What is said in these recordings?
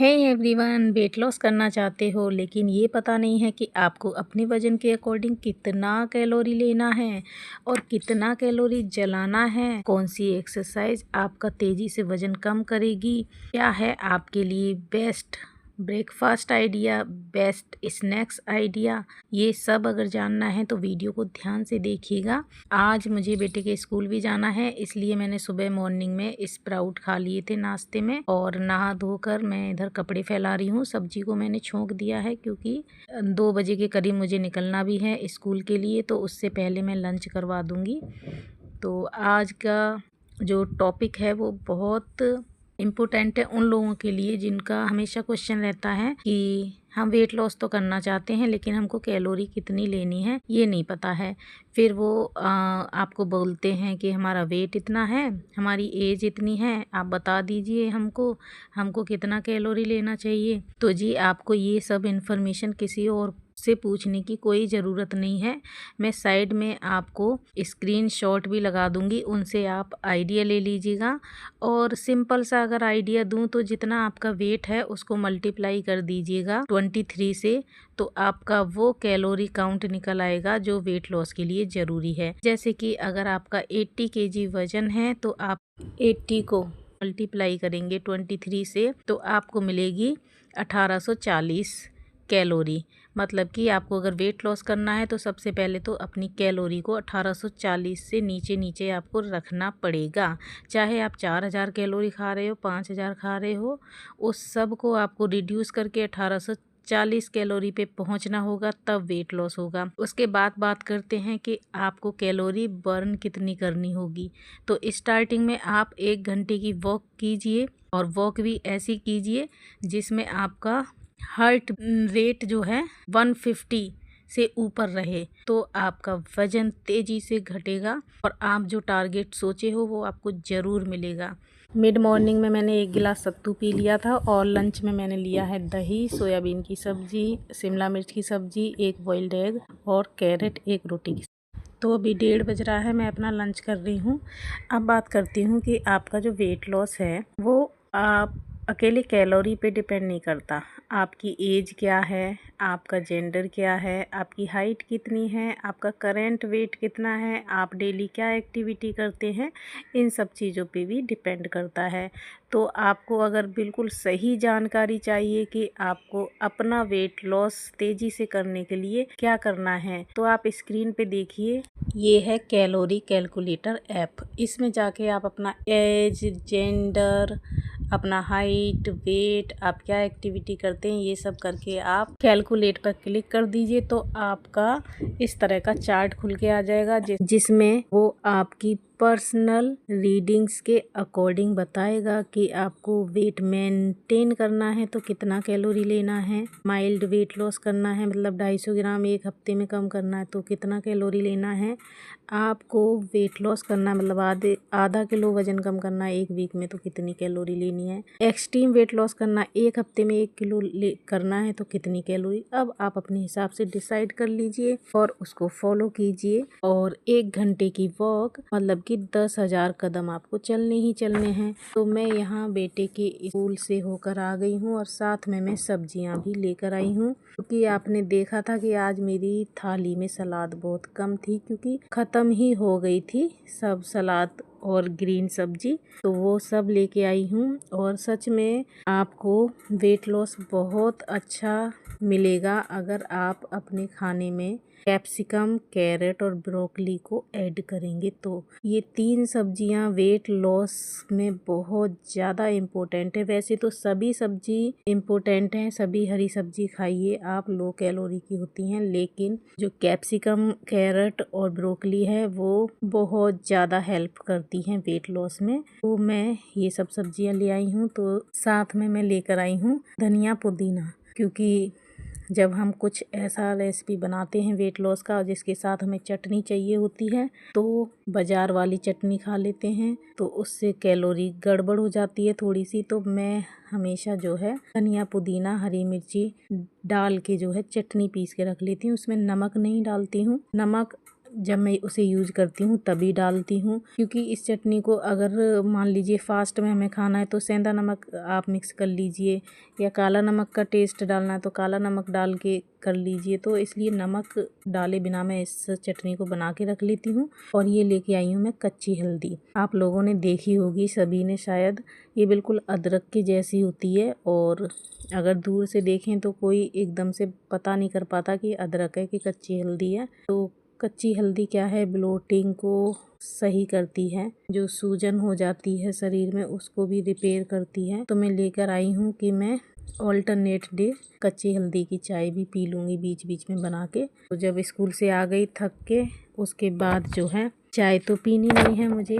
Hey everyone, weight loss करना चाहते हो लेकिन ये पता नहीं है कि आपको अपने वज़न के अकॉर्डिंग कितना कैलोरी लेना है और कितना कैलोरी जलाना है। कौन सी एक्सरसाइज आपका तेज़ी से वज़न कम करेगी, क्या है आपके लिए best breakfast idea, best snacks idea, ये सब अगर जानना है तो वीडियो को ध्यान से देखिएगा। आज मुझे बेटे के स्कूल भी जाना है, इसलिए मैंने सुबह मॉर्निंग में स्प्राउट खा लिए थे नाश्ते में और नहा धोकर मैं इधर कपड़े फैला रही हूँ। सब्जी को मैंने छोंक दिया है क्योंकि 2 बजे के करीब मुझे निकलना भी है स्कूल के लिए, तो उससे पहले मैं लंच करवा दूँगी। तो आज का जो टॉपिक है वो बहुत इम्पोर्टेंट है उन लोगों के लिए जिनका हमेशा क्वेश्चन रहता है कि हम वेट लॉस तो करना चाहते हैं लेकिन हमको कैलोरी कितनी लेनी है ये नहीं पता है। फिर वो आपको बोलते हैं कि हमारा वेट इतना है, हमारी एज इतनी है, आप बता दीजिए हमको कितना कैलोरी लेना चाहिए। तो जी, आपको ये सब इन्फॉर्मेशन किसी और से पूछने की कोई ज़रूरत नहीं है। मैं साइड में आपको स्क्रीनशॉट भी लगा दूंगी, उनसे आप आइडिया ले लीजिएगा। और सिंपल सा अगर आइडिया दूं तो जितना आपका वेट है उसको मल्टीप्लाई कर दीजिएगा 23 से, तो आपका वो कैलोरी काउंट निकल आएगा जो वेट लॉस के लिए ज़रूरी है। जैसे कि अगर आपका 80 केजी वज़न है तो आप 80 को मल्टीप्लाई करेंगे 23 से तो आपको मिलेगी 1840 कैलोरी। मतलब कि आपको अगर वेट लॉस करना है तो सबसे पहले तो अपनी कैलोरी को 1840 से नीचे नीचे आपको रखना पड़ेगा। चाहे आप 4000 कैलोरी खा रहे हो, 5000 खा रहे हो, उस सब को आपको रिड्यूस करके 1840 कैलोरी पे पहुंचना होगा, तब वेट लॉस होगा। उसके बाद बात करते हैं कि आपको कैलोरी बर्न कितनी करनी होगी। तो स्टार्टिंग में आप 1 घंटे की वॉक कीजिए और वॉक भी ऐसी कीजिए जिसमें आपका हार्ट रेट जो है 150 से ऊपर रहे, तो आपका वज़न तेज़ी से घटेगा और आप जो टारगेट सोचे हो वो आपको ज़रूर मिलेगा। मिड मॉर्निंग में मैंने 1 गिलास सत्तू पी लिया था और लंच में मैंने लिया है दही, सोयाबीन की सब्ज़ी, शिमला मिर्च की सब्ज़ी, 1 बॉइल्ड एग और कैरेट, 1 रोटी की। तो अभी 1:30 बज रहा है, मैं अपना लंच कर रही हूँ। अब बात करती हूँ कि आपका जो वेट लॉस है वो आप अकेले कैलोरी पे डिपेंड नहीं करता। आपकी एज क्या है, आपका जेंडर क्या है, आपकी हाइट कितनी है, आपका करंट वेट कितना है, आप डेली क्या एक्टिविटी करते हैं, इन सब चीज़ों पे भी डिपेंड करता है। तो आपको अगर बिल्कुल सही जानकारी चाहिए कि आपको अपना वेट लॉस तेज़ी से करने के लिए क्या करना है, तो आप स्क्रीन पे देखिए, ये है कैलोरी कैलकुलेटर ऐप। इसमें जाके आप अपना एज, जेंडर, अपना हाइट, वेट, आप क्या एक्टिविटी करते हैं, ये सब करके आप कैलकुलेट पर क्लिक कर दीजिए तो आपका इस तरह का चार्ट खुल के आ जाएगा जिसमें वो आपकी पर्सनल रीडिंग्स के अकॉर्डिंग बताएगा कि आपको वेट मेंटेन करना है तो कितना कैलोरी लेना है, माइल्ड वेट लॉस करना है मतलब 250 ग्राम 1 हफ्ते में कम करना है तो कितना कैलोरी लेना है, आपको वेट लॉस करना मतलब आधा किलो वज़न कम करना है 1 वीक में तो कितनी कैलोरी लेनी है, एक्सट्रीम वेट लॉस करना 1 हफ्ते में 1 किलो करना है तो कितनी कैलोरी। अब आप अपने हिसाब से डिसाइड कर लीजिए और उसको फॉलो कीजिए। और 1 घंटे की वॉक मतलब कि 10,000 कदम आपको चलने ही चलने हैं। तो मैं यहाँ बेटे के स्कूल से होकर आ गई हूँ और साथ में मैं सब्जियाँ भी लेकर आई हूँ क्योंकि आपने देखा था कि आज मेरी थाली में सलाद बहुत कम थी क्योंकि ख़त्म ही हो गई थी सब सलाद और ग्रीन सब्जी, तो वो सब लेके आई हूँ। और सच में आपको वेट लॉस बहुत अच्छा मिलेगा अगर आप अपने खाने में कैप्सिकम, कैरेट और ब्रोकली को ऐड करेंगे तो ये 3 सब्जियां वेट लॉस में बहुत ज़्यादा इम्पोर्टेंट है। वैसे तो सभी सब्जी इम्पोर्टेंट हैं, सभी हरी सब्जी खाइए आप, लो कैलोरी की होती हैं, लेकिन जो कैप्सिकम, कैरेट और ब्रोकली है वो बहुत ज़्यादा हेल्प करती हैं वेट लॉस में। तो मैं ये सब सब्जियां ले आई हूँ, तो साथ में मैं लेकर आई हूँ धनिया, पुदीना, क्योंकि जब हम कुछ ऐसा रेसिपी बनाते हैं वेट लॉस का जिसके साथ हमें चटनी चाहिए होती है तो बाज़ार वाली चटनी खा लेते हैं तो उससे कैलोरी गड़बड़ हो जाती है थोड़ी सी। तो मैं हमेशा जो है धनिया, पुदीना, हरी मिर्ची डाल के जो है चटनी पीस के रख लेती हूँ, उसमें नमक नहीं डालती हूँ। नमक जब मैं उसे यूज़ करती हूँ तभी डालती हूँ, क्योंकि इस चटनी को अगर मान लीजिए फास्ट में हमें खाना है तो सेंधा नमक आप मिक्स कर लीजिए, या काला नमक का टेस्ट डालना है तो काला नमक डाल के कर लीजिए। तो इसलिए नमक डाले बिना मैं इस चटनी को बना के रख लेती हूँ। और ये लेके आई हूँ मैं कच्ची हल्दी, आप लोगों ने देखी होगी सभी ने शायद। ये बिल्कुल अदरक की जैसी होती है, और अगर दूर से देखें तो कोई एकदम से पता नहीं कर पाता कि अदरक है कि कच्ची हल्दी है। तो कच्ची हल्दी क्या है, ब्लोटिंग को सही करती है, जो सूजन हो जाती है शरीर में उसको भी रिपेयर करती है। तो मैं लेकर आई हूँ कि मैं ऑल्टरनेट डे कच्ची हल्दी की चाय भी पी लूँगी बीच बीच में बना के। तो जब स्कूल से आ गई थक के, उसके बाद जो है चाय तो पीनी नहीं है मुझे।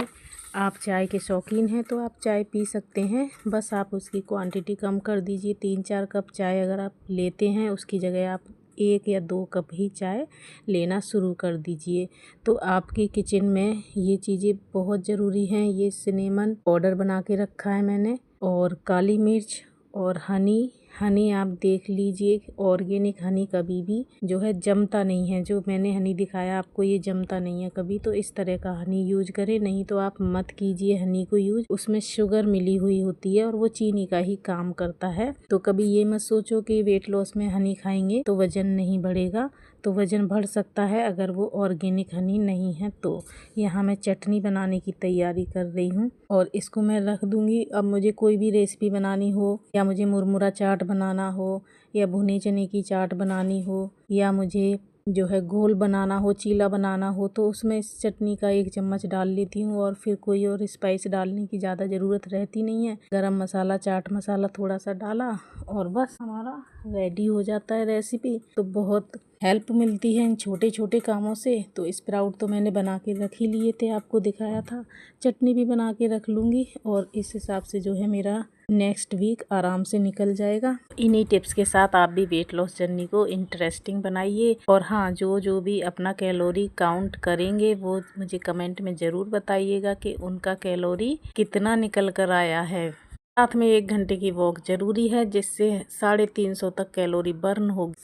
आप चाय के शौकीन हैं तो आप चाय पी सकते हैं, बस आप उसकी क्वांटिटी कम कर दीजिए। 3-4 कप चाय अगर आप लेते हैं उसकी जगह आप 1 या 2 कप ही चाय लेना शुरू कर दीजिए। तो आपकी किचन में ये चीज़ें बहुत ज़रूरी हैं। ये सिनेमन पाउडर बना के रखा है मैंने, और काली मिर्च और हनी आप देख लीजिए, ऑर्गेनिक हनी कभी भी जो है जमता नहीं है। जो मैंने हनी दिखाया आपको ये जमता नहीं है कभी, तो इस तरह का हनी यूज करें, नहीं तो आप मत कीजिए हनी को यूज। उसमें शुगर मिली हुई होती है और वो चीनी का ही काम करता है। तो कभी ये मत सोचो कि वेट लॉस में हनी खाएंगे तो वजन नहीं बढ़ेगा, तो वज़न बढ़ सकता है अगर वो ऑर्गेनिक हनी नहीं है। तो यहाँ मैं चटनी बनाने की तैयारी कर रही हूँ और इसको मैं रख दूँगी। अब मुझे कोई भी रेसिपी बनानी हो, या मुझे मुरमुरा चाट बनाना हो, या भुने चने की चाट बनानी हो, या मुझे जो है घोल बनाना हो, चीला बनाना हो, तो उसमें इस चटनी का 1 चम्मच डाल लेती हूँ और फिर कोई और स्पाइस डालने की ज़्यादा ज़रूरत रहती नहीं है। गरम मसाला, चाट मसाला थोड़ा सा डाला और बस हमारा रेडी हो जाता है रेसिपी। तो बहुत हेल्प मिलती है इन छोटे छोटे कामों से। तो स्प्राउट तो मैंने बना के रख ही लिए थे, आपको दिखाया था। चटनी भी बना के रख लूँगी और इस हिसाब से जो है मेरा नेक्स्ट वीक आराम से निकल जाएगा। इन्हीं टिप्स के साथ आप भी वेट लॉस जर्नी को इंटरेस्टिंग बनाइए। और हाँ, जो भी अपना कैलोरी काउंट करेंगे वो मुझे कमेंट में ज़रूर बताइएगा कि उनका कैलोरी कितना निकल कर आया है। साथ में 1 घंटे की वॉक ज़रूरी है, जिससे 350 तक कैलोरी बर्न होगी।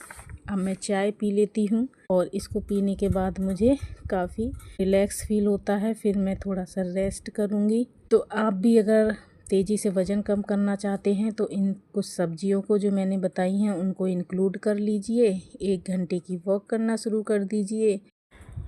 अब मैं चाय पी लेती हूँ और इसको पीने के बाद मुझे काफ़ी रिलैक्स फील होता है। फिर मैं थोड़ा सा रेस्ट करूँगी। तो आप भी अगर तेज़ी से वज़न कम करना चाहते हैं तो इन कुछ सब्जियों को जो मैंने बताई हैं उनको इंक्लूड कर लीजिए। 1 घंटे की वॉक करना शुरू कर दीजिए।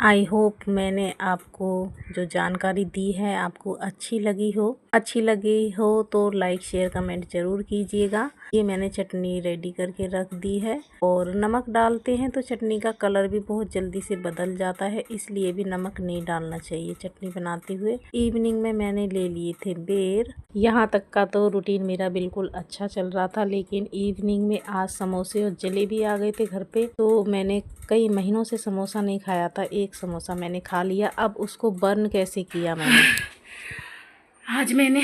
आई होप मैंने आपको जो जानकारी दी है आपको अच्छी लगी हो तो लाइक शेयर कमेंट ज़रूर कीजिएगा। ये मैंने चटनी रेडी करके रख दी है, और नमक डालते हैं तो चटनी का कलर भी बहुत जल्दी से बदल जाता है, इसलिए भी नमक नहीं डालना चाहिए चटनी बनाते हुए। इवनिंग में मैंने ले लिए थे बेर। यहाँ तक का तो रूटीन मेरा बिल्कुल अच्छा चल रहा था, लेकिन इवनिंग में आज समोसे और जलेबी आ गए थे घर पे। तो मैंने कई महीनों से समोसा नहीं खाया था, 1 समोसा मैंने खा लिया। अब उसको बर्न कैसे किया मैंने, आज मैंने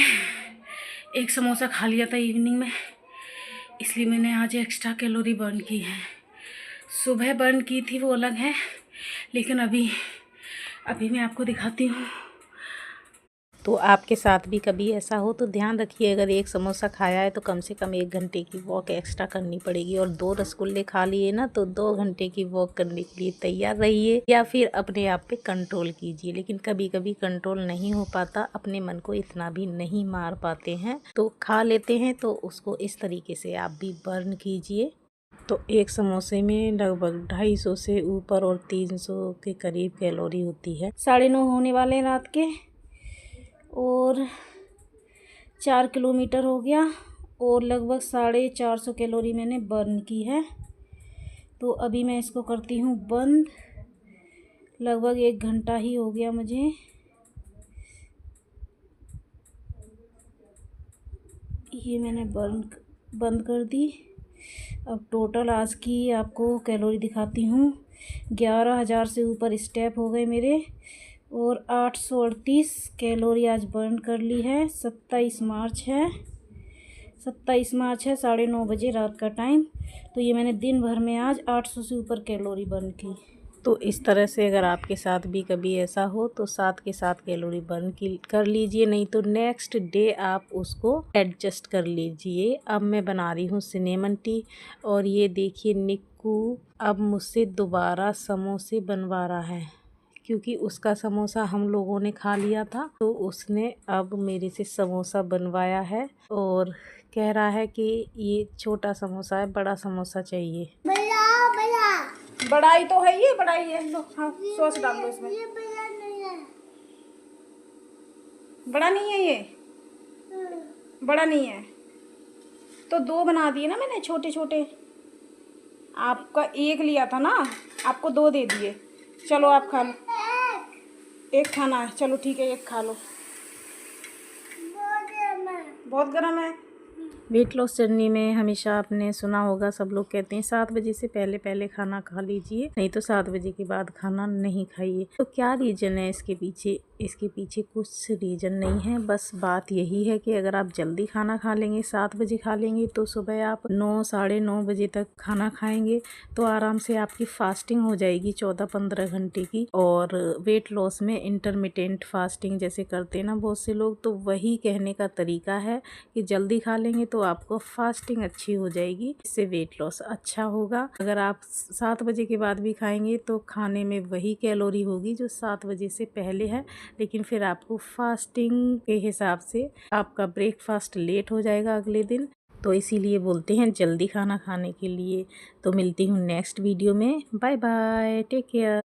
1 समोसा खा लिया था इवनिंग में, इसलिए मैंने आज एक्स्ट्रा कैलोरी बर्न की है। सुबह बर्न की थी वो अलग है, लेकिन अभी मैं आपको दिखाती हूँ। तो आपके साथ भी कभी ऐसा हो तो ध्यान रखिए, अगर 1 समोसा खाया है तो कम से कम 1 घंटे की वॉक एक्स्ट्रा करनी पड़ेगी। और 2 रसगुल्ले खा लिए ना तो 2 घंटे की वॉक करने के लिए तैयार रहिए, या फिर अपने आप पे कंट्रोल कीजिए। लेकिन कभी कभी कंट्रोल नहीं हो पाता, अपने मन को इतना भी नहीं मार पाते हैं, तो खा लेते हैं। तो उसको इस तरीके से आप भी बर्न कीजिए। तो 1 समोसे में लगभग 250 से ऊपर और 300 के करीब कैलोरी होती है। 9:30 होने वाले रात के, और 4 किलोमीटर हो गया और लगभग 450 कैलोरी मैंने बर्न की है। तो अभी मैं इसको करती हूँ बंद। लगभग 1 घंटा ही हो गया मुझे। ये मैंने बंद कर दी। अब टोटल आज की आपको कैलोरी दिखाती हूँ। 11,000 से ऊपर स्टेप हो गए मेरे, और 838 कैलोरी आज बर्न कर ली है। 27 मार्च है, 9:30 बजे रात का टाइम। तो ये मैंने दिन भर में आज 800 से ऊपर कैलोरी बर्न की। तो इस तरह से अगर आपके साथ भी कभी ऐसा हो तो 7 के 7 कैलोरी बर्न कर लीजिए, नहीं तो नेक्स्ट डे आप उसको एडजस्ट कर लीजिए। अब मैं बना रही हूँ सिनेमन टी, और ये देखिए निक्कू अब मुझसे दोबारा समोसे बनवा रहा है। क्योंकि उसका समोसा हम लोगों ने खा लिया था, तो उसने अब मेरे से समोसा बनवाया है और कह रहा है कि ये छोटा समोसा है, बड़ा समोसा चाहिए। बड़ा ही तो है, ये बड़ा ही है। लो हाँ, सॉस डाल दो इसमें। बड़ा नहीं है ये, बड़ा नहीं है तो दो बना दिए ना मैंने छोटे छोटे। आपका एक लिया था ना, आपको दो दे दिए। चलो आप खा लो, एक खाना है, चलो ठीक है एक खा लो। बहुत गर्म है। वेट लॉस जर्नी में हमेशा आपने सुना होगा, सब लोग कहते हैं 7 बजे से पहले पहले खाना खा लीजिए, नहीं तो 7 बजे के बाद खाना नहीं खाइए। तो क्या रीज़न है इसके पीछे? इसके पीछे कुछ रीज़न नहीं है, बस बात यही है कि अगर आप जल्दी खाना खा लेंगे, 7 बजे खा लेंगे, तो सुबह आप 9 साढ़े 9 बजे तक खाना खाएंगे तो आराम से आपकी फास्टिंग हो जाएगी 14-15 घंटे की। और वेट लॉस में इंटरमिटेंट फास्टिंग जैसे करते हैं ना बहुत से लोग, तो वही कहने का तरीका है कि जल्दी खा लेंगे तो आपको फास्टिंग अच्छी हो जाएगी, इससे वेट लॉस अच्छा होगा। अगर आप 7 बजे के बाद भी खाएंगे तो खाने में वही कैलोरी होगी जो 7 बजे से पहले है, लेकिन फिर आपको फास्टिंग के हिसाब से आपका ब्रेकफास्ट लेट हो जाएगा अगले दिन। तो इसीलिए बोलते हैं जल्दी खाना खाने के लिए। तो मिलती हूँ नेक्स्ट वीडियो में। Bye bye, take care.